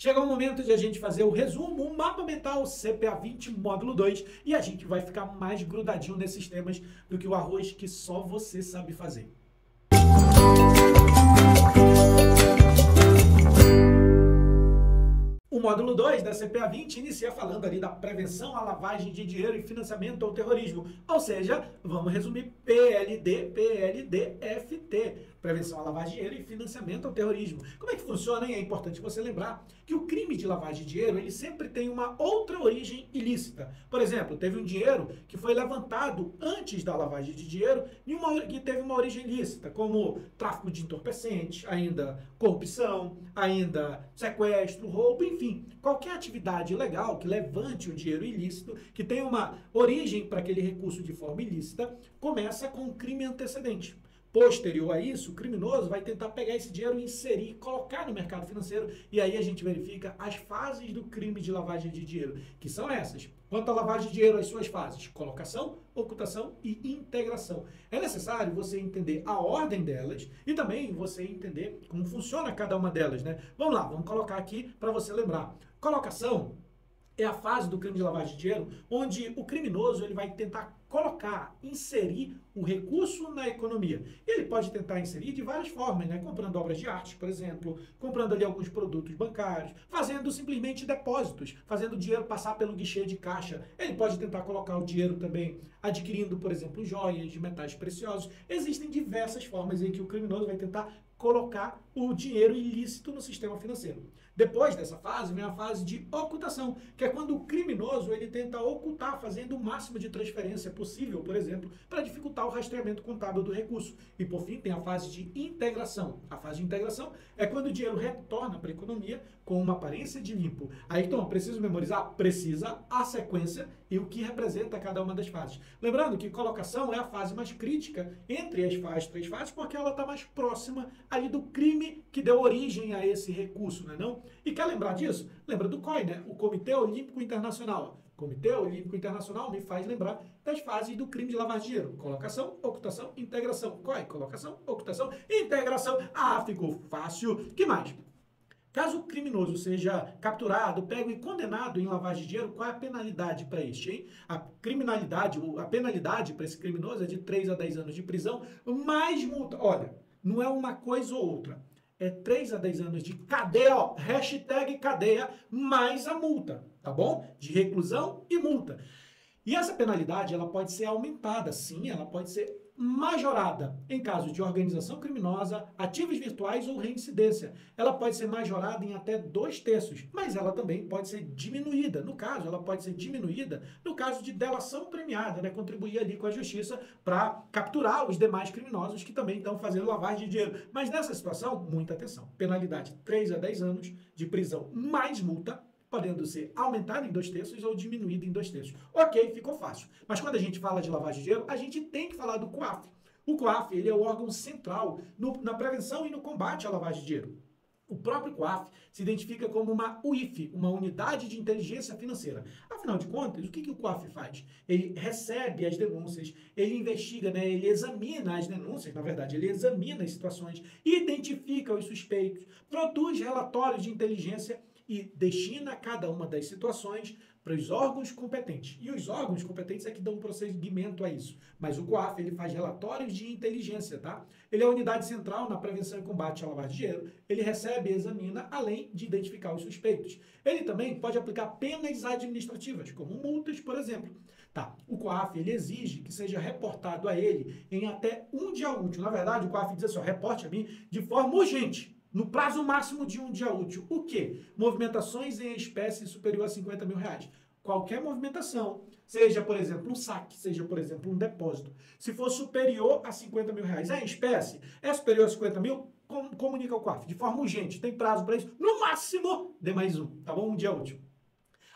Chegou o momento de a gente fazer o resumo, um mapa mental CPA 20, módulo 2, e a gente vai ficar mais grudadinho nesses temas do que o arroz que só você sabe fazer. O módulo 2 da CPA 20 inicia falando ali da prevenção à lavagem de dinheiro e financiamento ao terrorismo. Ou seja, vamos resumir PLD, PLD, FT. Prevenção à lavagem de dinheiro e financiamento ao terrorismo. Como é que funciona, hein? É importante você lembrar que o crime de lavagem de dinheiro, ele sempre tem uma outra origem ilícita. Por exemplo, teve um dinheiro que foi levantado antes da lavagem de dinheiro que teve uma origem ilícita, como tráfico de entorpecentes, ainda corrupção, ainda sequestro, roubo, enfim. Qualquer atividade ilegal que levante o dinheiro ilícito, que tenha uma origem para aquele recurso de forma ilícita, começa com um crime antecedente. Posterior a isso, o criminoso vai tentar pegar esse dinheiro, inserir, colocar no mercado financeiro, e aí a gente verifica as fases do crime de lavagem de dinheiro, que são essas. Quanto à lavagem de dinheiro, as suas fases: colocação, ocultação e integração. É necessário você entender a ordem delas e também você entender como funciona cada uma delas, né? Vamos lá, vamos colocar aqui para você lembrar. Colocação é a fase do crime de lavagem de dinheiro onde o criminoso ele vai tentar colocar, inserir o recurso na economia. Ele pode tentar inserir de várias formas, né? Comprando obras de arte, por exemplo, comprando ali alguns produtos bancários, fazendo simplesmente depósitos, fazendo o dinheiro passar pelo guichê de caixa. Ele pode tentar colocar o dinheiro também adquirindo, por exemplo, joias, metais preciosos. Existem diversas formas em que o criminoso vai tentar colocar o dinheiro ilícito no sistema financeiro. Depois dessa fase, vem a fase de ocultação, que é quando o criminoso ele tenta ocultar, fazendo o máximo de transferência possível, por exemplo, para dificultar o rastreamento contábil do recurso. E, por fim, tem a fase de integração. A fase de integração é quando o dinheiro retorna para a economia com uma aparência de limpo. Aí, então, preciso memorizar? Precisa a sequência e o que representa cada uma das fases. Lembrando que colocação é a fase mais crítica entre as três fases, porque ela está mais próxima ali do crime que deu origem a esse recurso, não é não? E quer lembrar disso? Lembra do COI, né? O Comitê Olímpico Internacional. O Comitê Olímpico Internacional me faz lembrar das fases do crime de lavagem de dinheiro. Colocação, ocultação, integração. COI, colocação, ocultação, integração. Ah, ficou fácil. Que mais? Caso o criminoso seja capturado, pego e condenado em lavagem de dinheiro, qual é a penalidade para este, hein? A penalidade para esse criminoso é de 3 a 10 anos de prisão, mais multa. Olha, não é uma coisa ou outra. É 3 a 10 anos de cadeia, ó, hashtag cadeia, mais a multa, tá bom? De reclusão e multa. E essa penalidade, ela pode ser aumentada, sim, ela pode ser majorada em caso de organização criminosa, ativos virtuais ou reincidência. Ela pode ser majorada em até 2/3, mas ela também pode ser diminuída. No caso, ela pode ser diminuída no caso de delação premiada, né? Contribuir ali com a justiça para capturar os demais criminosos que também estão fazendo lavagem de dinheiro. Mas nessa situação, muita atenção. Penalidade 3 a 10 anos de prisão mais multa, podendo ser aumentada em 2/3 ou diminuída em 2/3. Ok, ficou fácil. Mas quando a gente fala de lavagem de dinheiro, a gente tem que falar do COAF. O COAF ele é o órgão central na prevenção e no combate à lavagem de dinheiro. O próprio COAF se identifica como uma UIF, uma unidade de inteligência financeira. Afinal de contas, o que o COAF faz? Ele recebe as denúncias, ele investiga, né? Ele examina as denúncias, na verdade, ele examina as situações, identifica os suspeitos, produz relatórios de inteligência e destina cada uma das situações para os órgãos competentes. E os órgãos competentes é que dão prosseguimento a isso. Mas o COAF, ele faz relatórios de inteligência, tá? Ele é a unidade central na prevenção e combate à lavagem de dinheiro. Ele recebe e examina, além de identificar os suspeitos. Ele também pode aplicar penas administrativas, como multas, por exemplo. Tá, o COAF, ele exige que seja reportado a ele em até um dia útil. Na verdade, o COAF diz assim, ó, reporte a mim de forma urgente, no prazo máximo de um dia útil. O quê? Movimentações em espécie superior a 50 mil reais. Qualquer movimentação, seja, por exemplo, um saque, seja, por exemplo, um depósito. Se for superior a 50 mil reais, é em espécie, é superior a 50 mil, comunica ao COAF de forma urgente. Tem prazo para isso? No máximo, dê mais um, tá bom? Um dia útil.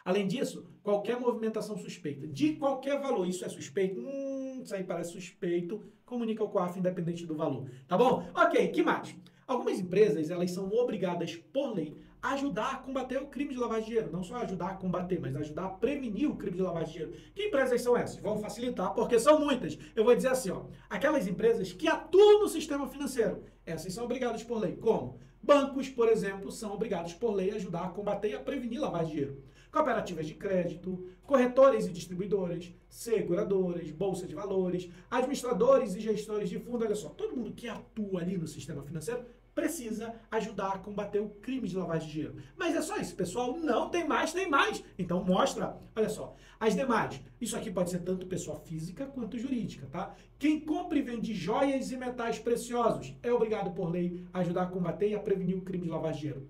Além disso, qualquer movimentação suspeita, de qualquer valor, isso é suspeito? Isso aí parece suspeito, comunica ao COAF independente do valor, tá bom? Ok, que mais? Algumas empresas, elas são obrigadas, por lei, a ajudar a combater o crime de lavagem de dinheiro. Não só ajudar a combater, mas ajudar a prevenir o crime de lavagem de dinheiro. Que empresas são essas? Vão facilitar, porque são muitas. Eu vou dizer assim, ó, aquelas empresas que atuam no sistema financeiro, essas são obrigadas por lei. Como? Bancos, por exemplo, são obrigados por lei a ajudar a combater e a prevenir lavagem de dinheiro. Cooperativas de crédito, corretores e distribuidores, seguradoras, bolsa de valores, administradores e gestores de fundo, olha só, todo mundo que atua ali no sistema financeiro precisa ajudar a combater o crime de lavagem de dinheiro. Mas é só isso, pessoal? Não, tem mais, tem mais. Então mostra, olha só, as demais. Isso aqui pode ser tanto pessoa física quanto jurídica, tá? Quem compra e vende joias e metais preciosos é obrigado por lei a ajudar a combater e a prevenir o crime de lavagem de dinheiro.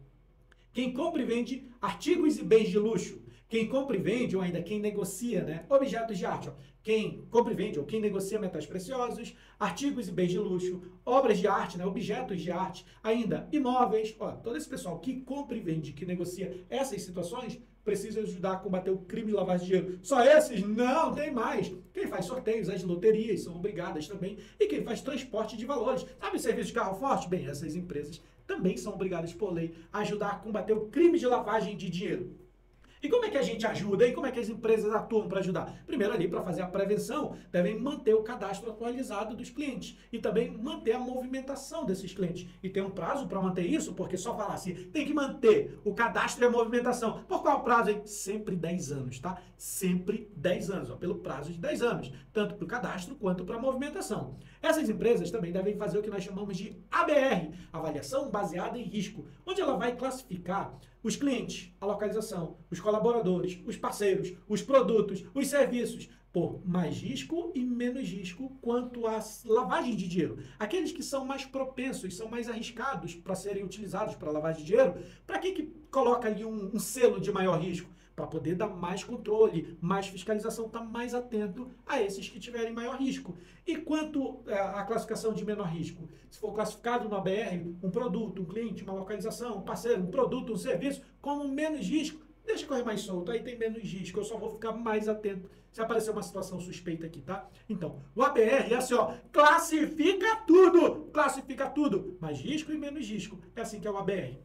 Quem compra e vende artigos e bens de luxo, quem compra e vende, ou ainda quem negocia, né, objetos de arte, ó. Quem compra e vende, ou quem negocia metais preciosos, artigos e bens de luxo, obras de arte, né, objetos de arte, ainda imóveis, ó, todo esse pessoal que compra e vende, que negocia essas situações, precisa ajudar a combater o crime de lavagem de dinheiro. Só esses? Não, tem mais. Quem faz sorteios, as loterias são obrigadas também, e quem faz transporte de valores. Sabe o serviço de carro forte? Bem, essas empresas também são obrigadas por lei a ajudar a combater o crime de lavagem de dinheiro. E como é que a gente ajuda? E como é que as empresas atuam para ajudar? Primeiro ali, para fazer a prevenção, devem manter o cadastro atualizado dos clientes e também manter a movimentação desses clientes. E tem um prazo para manter isso, porque só falar assim, tem que manter o cadastro e a movimentação. Por qual prazo, hein? Sempre 10 anos, tá? Sempre 10 anos, ó, pelo prazo de 10 anos, tanto para o cadastro quanto para a movimentação. Essas empresas também devem fazer o que nós chamamos de ABR, avaliação baseada em risco, onde ela vai classificar os clientes, a localização, os colaboradores, os parceiros, os produtos, os serviços, por mais risco e menos risco quanto à lavagem de dinheiro. Aqueles que são mais propensos, são mais arriscados para serem utilizados para lavagem de dinheiro, para que coloca ali um selo de maior risco? Para poder dar mais controle, mais fiscalização, estar mais atento a esses que tiverem maior risco. E quanto à classificação de menor risco? Se for classificado no ABR, um produto, um cliente, uma localização, um parceiro, um produto, um serviço, como menos risco, deixa correr mais solto, aí tem menos risco, eu só vou ficar mais atento se aparecer uma situação suspeita aqui, tá? Então, o ABR é assim, ó, classifica tudo, mais risco e menos risco, é assim que é o ABR.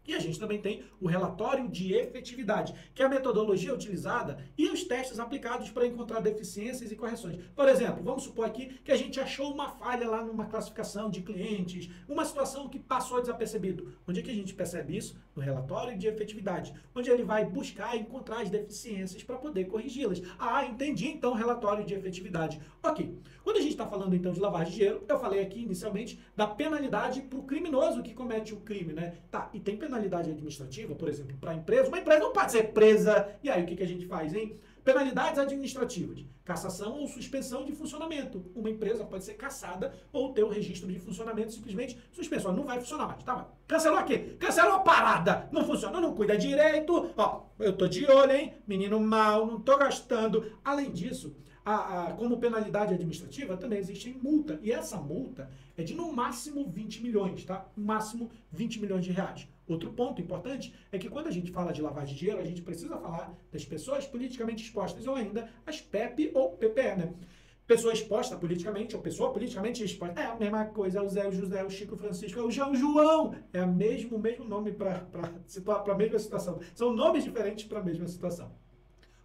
E a gente também tem o relatório de efetividade, que é a metodologia utilizada e os testes aplicados para encontrar deficiências e correções. Por exemplo, vamos supor aqui que a gente achou uma falha lá numa classificação de clientes, uma situação que passou desapercebido. Onde é que a gente percebe isso? No relatório de efetividade, onde ele vai buscar e encontrar as deficiências para poder corrigi-las. Ah, entendi então o relatório de efetividade. Ok. Quando a gente está falando então de lavagem de dinheiro, eu falei aqui inicialmente da penalidade para o criminoso que comete o crime, né? Tá, e tem penalidade administrativa, por exemplo, para a empresa. Uma empresa não pode ser presa. E aí, o que a gente faz, hein? Penalidades administrativas, cassação ou suspensão de funcionamento. Uma empresa pode ser cassada ou ter o registro de funcionamento simplesmente suspenso. Não vai funcionar mais, tá? Cancelou aqui, cancelou a parada, não funciona, não cuida direito. Ó, eu tô de olho, hein? Menino mal, não tô gastando. Além disso, como penalidade administrativa, também existe multa. E essa multa é de no máximo 20 milhões, tá? No máximo 20 milhões de reais. Outro ponto importante é que quando a gente fala de lavagem de dinheiro, a gente precisa falar das pessoas politicamente expostas, ou ainda as PEP ou PPE, né? Pessoa exposta politicamente, ou pessoa politicamente exposta. É a mesma coisa, é o Zé, o José, o Chico, o Francisco, é o João, o João. É o mesmo nome para a mesma situação. São nomes diferentes para a mesma situação.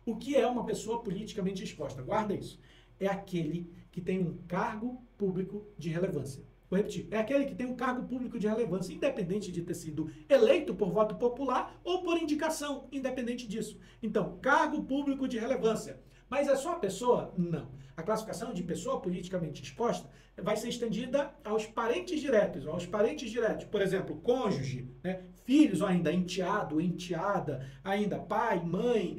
O que é uma pessoa politicamente exposta? Guarda isso. É aquele que tem um cargo público de relevância. Vou repetir. É aquele que tem um cargo público de relevância, independente de ter sido eleito por voto popular ou por indicação, independente disso. Então, cargo público de relevância. Mas é só a pessoa? Não. A classificação de pessoa politicamente exposta vai ser estendida aos parentes diretos, por exemplo, cônjuge, né? Filhos, ou ainda enteado, enteada, ainda pai, mãe,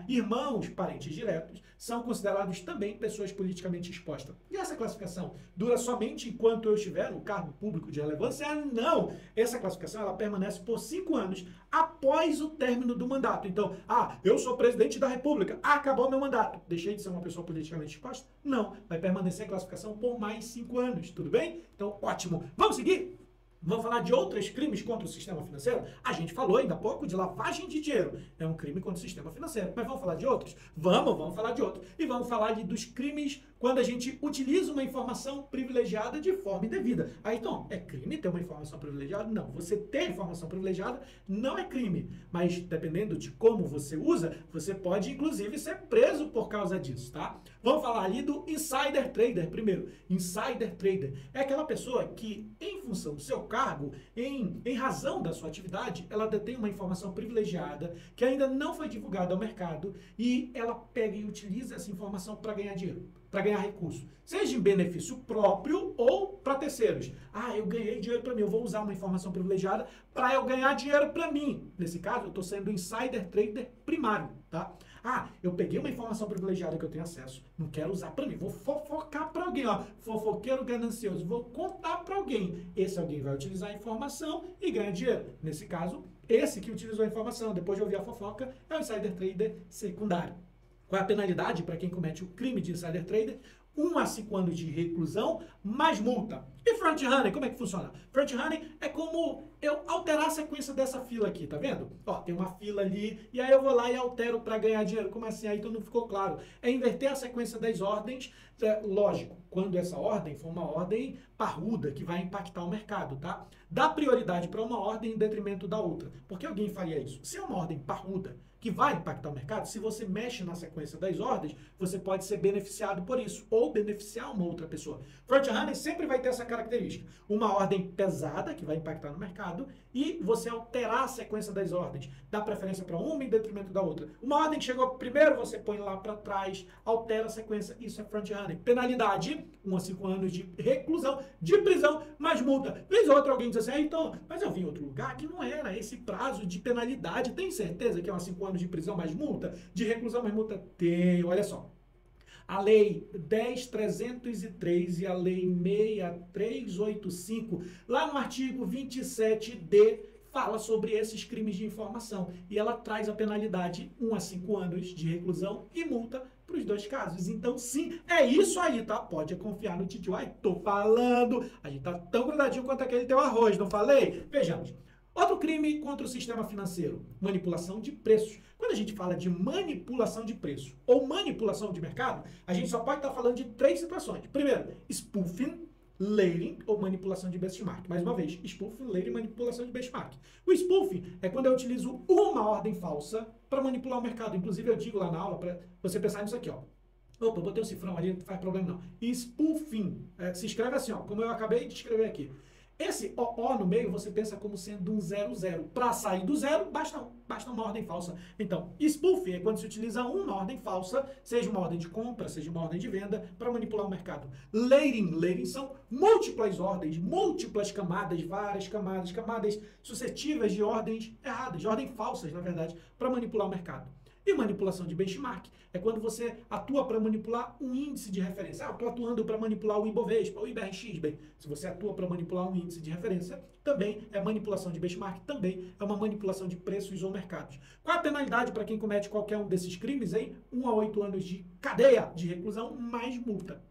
irmãos, parentes diretos, são considerados também pessoas politicamente expostas. E essa classificação dura somente enquanto eu estiver no cargo público de relevância? Não! Essa classificação ela permanece por 5 anos após o término do mandato. Então, eu sou presidente da República, acabou meu mandato, deixei de ser uma pessoa politicamente exposta? Não, vai permanecer a classificação por mais 5 anos, tudo bem? Então, ótimo. Vamos seguir? Vamos falar de outros crimes contra o sistema financeiro? A gente falou ainda há pouco de lavagem de dinheiro. É um crime contra o sistema financeiro. Mas vamos falar de outros? Vamos falar de outros. E vamos falar dos crimes quando a gente utiliza uma informação privilegiada de forma indevida. Aí, então, é crime ter uma informação privilegiada? Não. Você ter informação privilegiada não é crime. Mas, dependendo de como você usa, você pode, inclusive, ser preso por causa disso, tá? Vamos falar ali do insider trader primeiro. Insider trader é aquela pessoa que, em função do seu cargo, cargo, em razão da sua atividade, ela detém uma informação privilegiada que ainda não foi divulgada ao mercado e ela pega e utiliza essa informação para ganhar dinheiro, para ganhar recurso, seja em benefício próprio ou para terceiros. Ah, eu ganhei dinheiro para mim, eu vou usar uma informação privilegiada para eu ganhar dinheiro para mim. Nesse caso, eu estou sendo insider trader primário, tá? Ah, eu peguei uma informação privilegiada que eu tenho acesso, não quero usar para mim, vou fofocar para alguém, ó, fofoqueiro ganancioso, vou contar para alguém. Esse alguém vai utilizar a informação e ganha dinheiro. Nesse caso, esse que utilizou a informação, depois de ouvir a fofoca, é o insider trader secundário. Qual é a penalidade para quem comete o crime de insider trader? 1 a 5 anos de reclusão, mais multa. E front running, como é que funciona? Front running é como eu alterar a sequência dessa fila aqui, tá vendo? Ó, tem uma fila ali, e aí eu vou lá e altero para ganhar dinheiro. Como assim? Aí então não ficou claro. É inverter a sequência das ordens, lógico, quando essa ordem for uma ordem parruda, que vai impactar o mercado, tá? Dá prioridade para uma ordem em detrimento da outra. Por que alguém faria isso? Se é uma ordem parruda, que vai impactar o mercado, se você mexe na sequência das ordens, você pode ser beneficiado por isso, ou beneficiar uma outra pessoa. Front running sempre vai ter essa característica. Uma ordem pesada, que vai impactar no mercado, e você alterar a sequência das ordens. Dá preferência para uma em detrimento da outra. Uma ordem que chegou primeiro, você põe lá para trás, altera a sequência. Isso é front running. Penalidade, 1 a 5 anos de reclusão, de prisão, mais multa. Vez ou outra alguém diz assim, ah, então, mas eu vim em outro lugar que não era esse prazo de penalidade. Tem certeza que é 5 anos de prisão mais multa? De reclusão mais multa? Tem, olha só. A Lei 10.303 e a Lei 6385, lá no artigo 27D, fala sobre esses crimes de informação. E ela traz a penalidade 1 a 5 anos de reclusão e multa para os dois casos. Então, sim, é isso aí, tá? Pode confiar no titio. Ai, tô falando. A gente tá tão grudadinho quanto aquele teu arroz, não falei? Vejamos. Outro crime contra o sistema financeiro, manipulação de preços. Quando a gente fala de manipulação de preço ou manipulação de mercado, a gente só pode estar falando de 3 situações. Primeiro, spoofing, layering ou manipulação de benchmark. Mais uma vez, spoofing, layering e manipulação de benchmark. O spoofing é quando eu utilizo uma ordem falsa para manipular o mercado. Inclusive, eu digo lá na aula para você pensar nisso aqui, ó. Opa, botei um cifrão ali, não faz problema não. Spoofing, se escreve assim, ó, como eu acabei de escrever aqui. Esse O no meio você pensa como sendo um 00. Para sair do zero, basta uma ordem falsa. Então, spoofing é quando se utiliza uma ordem falsa, seja uma ordem de compra, seja uma ordem de venda, para manipular o mercado. Layering são múltiplas ordens, múltiplas camadas, várias camadas suscetíveis de ordens erradas, de ordens falsas, na verdade, para manipular o mercado. E manipulação de benchmark é quando você atua para manipular um índice de referência. Ah, eu estou atuando para manipular o Ibovespa, o IBRX. Bem, se você atua para manipular um índice de referência, também é manipulação de benchmark, também é uma manipulação de preços ou mercados. Qual a penalidade para quem comete qualquer um desses crimes? 1 a 8 anos de cadeia de reclusão mais multa.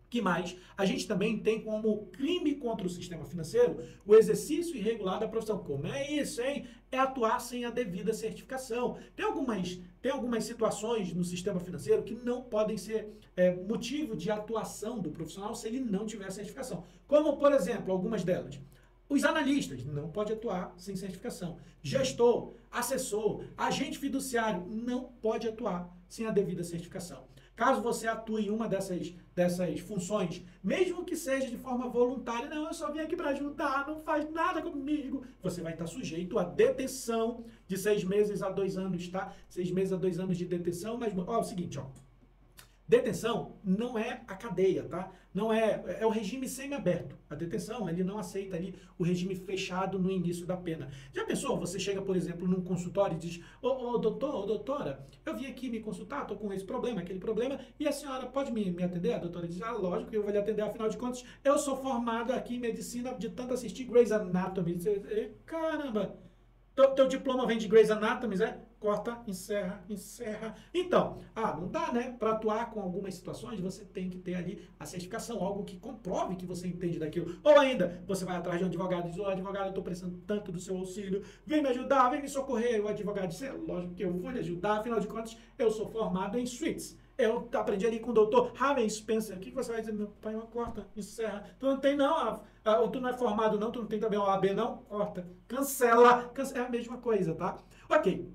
Que mais? A gente também tem como crime contra o sistema financeiro o exercício irregular da profissão. Como é isso, hein? É atuar sem a devida certificação. Tem algumas situações no sistema financeiro que não podem ser motivo de atuação do profissional se ele não tiver certificação. Como, por exemplo, algumas delas. Os analistas não pode atuar sem certificação. Gestor, assessor, agente fiduciário não pode atuar sem a devida certificação. Caso você atue em uma dessas funções, mesmo que seja de forma voluntária, não, eu só vim aqui para ajudar, não faz nada comigo, você vai estar sujeito à detenção de 6 meses a 2 anos, tá? 6 meses a 2 anos de detenção, mas, ó, é o seguinte, ó. Detenção não é a cadeia, tá? Não é o regime semiaberto. A detenção, ele não aceita ali o regime fechado no início da pena. Já pensou? Você chega, por exemplo, num consultório e diz, ô doutor, ô doutora, eu vim aqui me consultar, tô com esse problema, aquele problema, e a senhora pode me atender? A doutora diz, lógico que eu vou lhe atender, afinal de contas, eu sou formado aqui em medicina de tanto assistir Grey's Anatomy. Caramba! Teu diploma vem de Grey's Anatomy, corta, encerra. Então, não dá, né? Para atuar com algumas situações, você tem que ter ali a certificação, algo que comprove que você entende daquilo. Ou ainda, você vai atrás de um advogado e diz, advogado, eu estou precisando tanto do seu auxílio, vem me ajudar, vem me socorrer. O advogado diz, lógico que eu vou lhe ajudar, afinal de contas, eu sou formado em Suits. Eu aprendi ali com o doutor Harvey Spencer. O que você vai dizer? Meu pai, corta, encerra. Tu não tem não, tu não é formado não, tu não tem também OAB não? Corta, cancela. É a mesma coisa, tá? Ok.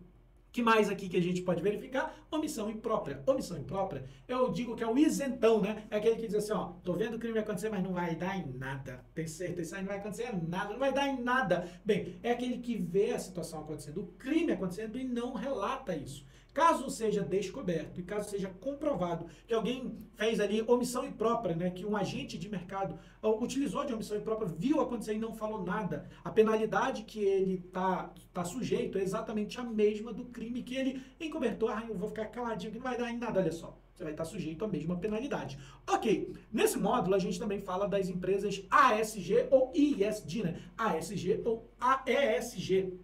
Que mais aqui que a gente pode verificar? Omissão imprópria. Omissão imprópria, eu digo que é o isentão, né? É aquele que diz assim, ó, tô vendo o crime acontecer, mas não vai dar em nada. Tem certeza, isso aí não vai acontecer nada, não vai dar em nada. Bem, é aquele que vê a situação acontecendo, o crime acontecendo e não relata isso. Caso seja descoberto e caso seja comprovado que alguém fez ali omissão imprópria, né, que um agente de mercado utilizou de omissão imprópria, viu acontecer e não falou nada, a penalidade que ele tá sujeito é exatamente a mesma do crime que ele encobertou. Ah, eu vou ficar caladinho que não vai dar em nada, olha só. Você vai estar sujeito à mesma penalidade. Ok, nesse módulo a gente também fala das empresas ASG ou ISG, né? ASG ou AESG.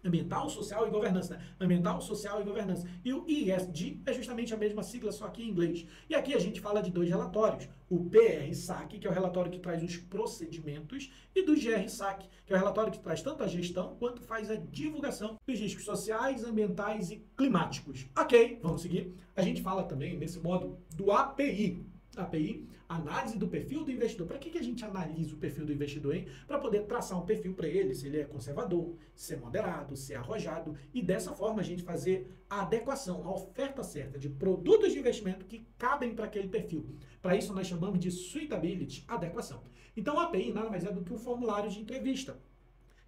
Ambiental, social e governança, né? Ambiental, social e governança. E o ESG é justamente a mesma sigla, só que em inglês. E aqui a gente fala de 2 relatórios. O PR-SAC, que é o relatório que traz os procedimentos, e do GR-SAC, que é o relatório que traz tanto a gestão quanto faz a divulgação dos riscos sociais, ambientais e climáticos. Ok, vamos seguir. A gente fala também, nesse módulo, do API. API, análise do perfil do investidor. Para que a gente analisa o perfil do investidor, hein? Para poder traçar um perfil para ele, se ele é conservador, se é moderado, se é arrojado, e dessa forma a gente fazer a adequação, a oferta certa de produtos de investimento que cabem para aquele perfil. Para isso nós chamamos de suitability, adequação. Então a API nada mais é do que um formulário de entrevista,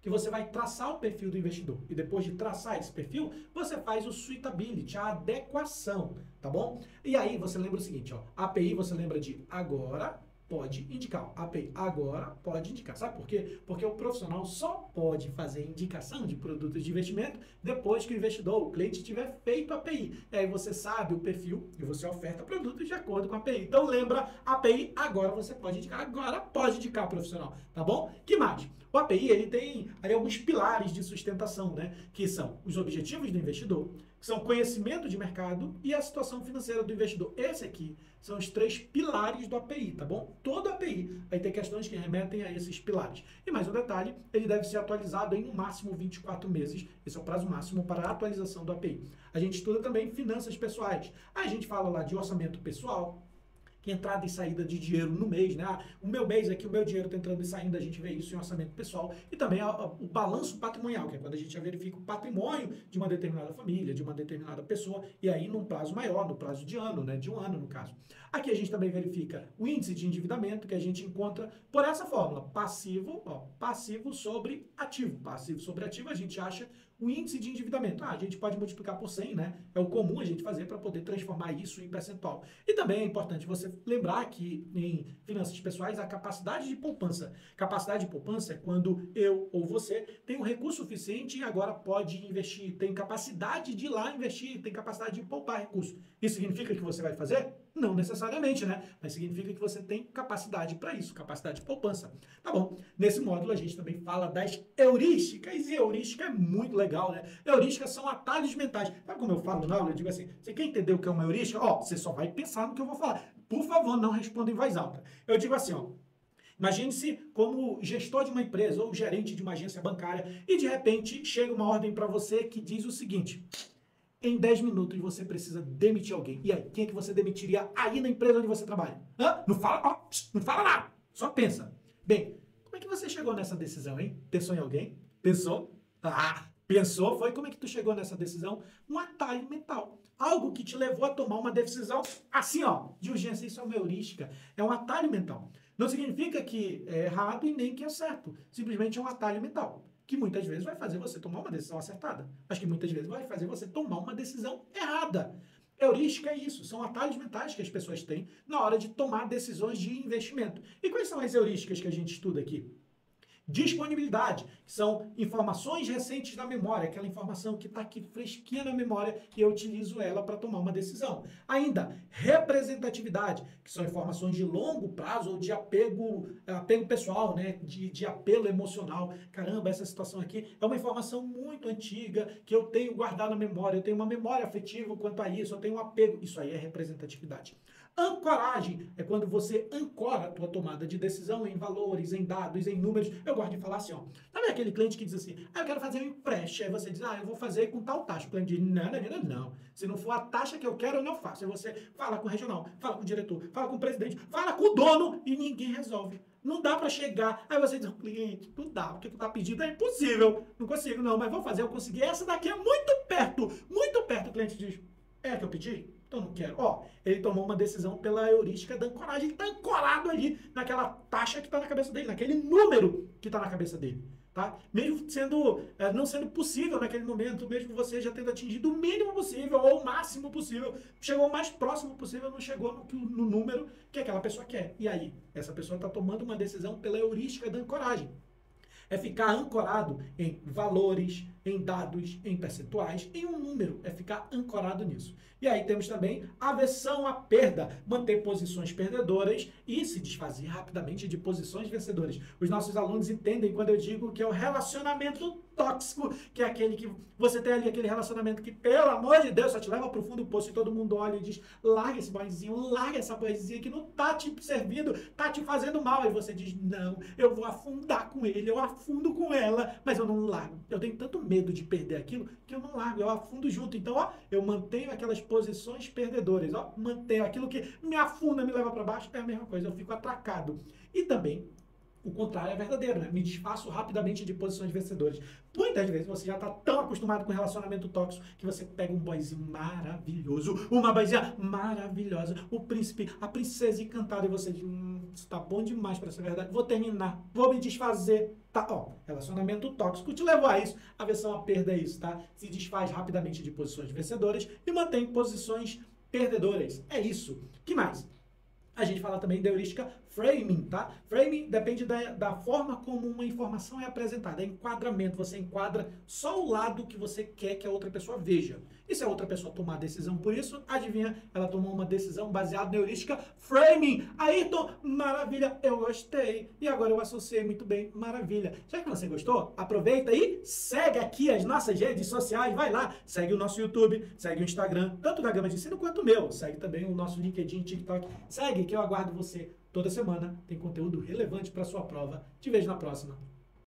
que você vai traçar o perfil do investidor. E depois de traçar esse perfil, você faz o suitability, a adequação, tá bom? E aí você lembra o seguinte, ó, API você lembra de agora pode indicar. API agora pode indicar. Sabe por quê? Porque o profissional só pode fazer indicação de produtos de investimento depois que o investidor, o cliente, tiver feito a API. E aí você sabe o perfil e você oferta produtos de acordo com a API. Então lembra, API agora você pode indicar, agora pode indicar profissional, tá bom? Que mais? O API, ele tem ali alguns pilares de sustentação, né? Que são os objetivos do investidor, que são conhecimento de mercado e a situação financeira do investidor. Esse aqui são os 3 pilares do API, tá bom? Todo API vai ter questões que remetem a esses pilares. E mais um detalhe, ele deve ser atualizado em no máximo 24 meses. Esse é o prazo máximo para a atualização do API. A gente estuda também finanças pessoais. A gente fala lá de orçamento pessoal, que entrada e saída de dinheiro no mês, né? O meu mês aqui, o meu dinheiro está entrando e saindo, a gente vê isso em orçamento pessoal. E também o balanço patrimonial, que é quando a gente já verifica o patrimônio de uma determinada família, de uma determinada pessoa, e aí num prazo maior, no prazo de ano, né? De um ano, no caso. Aqui a gente também verifica o índice de endividamento, que a gente encontra por essa fórmula, passivo, ó, passivo sobre ativo. Passivo sobre ativo, a gente acha o índice de endividamento. A gente pode multiplicar por 100, né? É o comum a gente fazer para poder transformar isso em percentual. E também é importante você lembrar que em finanças pessoais a capacidade de poupança. Capacidade de poupança é quando eu ou você tem um recurso suficiente e agora pode investir, tem capacidade de ir lá investir, tem capacidade de poupar recurso. Isso significa que você vai fazer? Não necessariamente, né? Mas significa que você tem capacidade para isso, capacidade de poupança. Tá bom. Nesse módulo a gente também fala das heurísticas, e heurística é muito legal, né? Heurísticas são atalhos mentais. Sabe como eu falo na aula? Eu digo assim, você quer entender o que é uma heurística? Ó, você só vai pensar no que eu vou falar. Por favor, não responda em voz alta. Eu digo assim, ó, imagine-se como gestor de uma empresa ou gerente de uma agência bancária e de repente chega uma ordem para você que diz o seguinte: em 10 minutos você precisa demitir alguém. E aí, quem é que você demitiria aí na empresa onde você trabalha? Hã? Não fala, ó, não fala nada, só pensa. Bem, como é que você chegou nessa decisão, hein? Pensou em alguém? Pensou? Ah, pensou, foi como é que tu chegou nessa decisão? Um atalho mental. Algo que te levou a tomar uma decisão assim, ó, de urgência. Isso é uma heurística, é um atalho mental. Não significa que é errado e nem que é certo. Simplesmente é um atalho mental, que muitas vezes vai fazer você tomar uma decisão acertada, mas que muitas vezes vai fazer você tomar uma decisão errada. Heurística é isso, são atalhos mentais que as pessoas têm na hora de tomar decisões de investimento. E quais são as heurísticas que a gente estuda aqui? Disponibilidade, que são informações recentes da memória, aquela informação que está aqui fresquinha na memória e eu utilizo ela para tomar uma decisão. Ainda, representatividade, que são informações de longo prazo ou de apego pessoal, né? de apelo emocional. Caramba, essa situação aqui é uma informação muito antiga que eu tenho guardado na memória, eu tenho uma memória afetiva quanto a isso, eu tenho um apego. Isso aí é representatividade. Ancoragem é quando você ancora a tua tomada de decisão em valores, em dados, em números. Eu gosto de falar assim, ó. Sabe aquele cliente que diz assim, eu quero fazer um empréstimo. Aí você diz, eu vou fazer com tal taxa. O cliente diz, não. Se não for a taxa que eu quero, eu não faço. Aí você fala com o regional, fala com o diretor, fala com o presidente, fala com o dono e ninguém resolve. Não dá para chegar. Aí você diz, cliente, não dá. O que tu tá pedindo é impossível. Não consigo, não. Mas vou fazer, eu consegui. Essa daqui é muito cliente diz, é que eu pedi? Então não quero. Ó, ele tomou uma decisão pela heurística da ancoragem. Ele está ancorado ali naquela taxa que está na cabeça dele, naquele número que está na cabeça dele. Tá? Mesmo não sendo possível naquele momento, mesmo você já tendo atingido o mínimo possível ou o máximo possível, chegou o mais próximo possível, não chegou no número que aquela pessoa quer. E aí? Essa pessoa está tomando uma decisão pela heurística da ancoragem. É ficar ancorado em valores, em dados, em percentuais, em um número. É ficar ancorado nisso. E aí temos também aversão à perda, manter posições perdedoras e se desfazer rapidamente de posições vencedoras. Os nossos alunos entendem quando eu digo que é o relacionamento tóxico, que é aquele que você tem ali, aquele relacionamento que, pelo amor de Deus, só te leva para o fundo do poço e todo mundo olha e diz, larga esse boyzinho, larga essa boyzinha que não tá te servindo, tá te fazendo mal. E você diz, não, eu vou afundar com ele, eu afundo com ela, mas eu não largo. Eu tenho tanto medo de perder aquilo que eu não largo, eu afundo junto. Então, ó, eu mantenho aquelas posições perdedoras, ó, mantenho aquilo que me afunda, me leva para baixo, é a mesma coisa, eu fico atracado. E também, o contrário é verdadeiro, né? Me desfaço rapidamente de posições vencedoras. Muitas vezes você já está tão acostumado com relacionamento tóxico que você pega um boyzinho maravilhoso, uma boyzinha maravilhosa, o príncipe, a princesa encantada, e você diz, isso tá bom demais para ser verdade, vou terminar, vou me desfazer. Tá, ó, relacionamento tóxico te levou a isso. A aversão à perda é isso, tá? Se desfaz rapidamente de posições vencedoras e mantém posições perdedoras. É isso. Que mais? A gente fala também da heurística framing, tá? Framing depende da forma como uma informação é apresentada. É enquadramento. Você enquadra só o lado que você quer que a outra pessoa veja. E se a outra pessoa tomar decisão por isso, adivinha? Ela tomou uma decisão baseada na heurística framing. Ayrton, maravilha, eu gostei. E agora eu associei muito bem, maravilha. Já que você gostou, aproveita e segue aqui as nossas redes sociais. Vai lá, segue o nosso YouTube, segue o Instagram, tanto da Gama de Ensino quanto o meu. Segue também o nosso LinkedIn, TikTok. Segue que eu aguardo você toda semana. Tem conteúdo relevante para sua prova. Te vejo na próxima.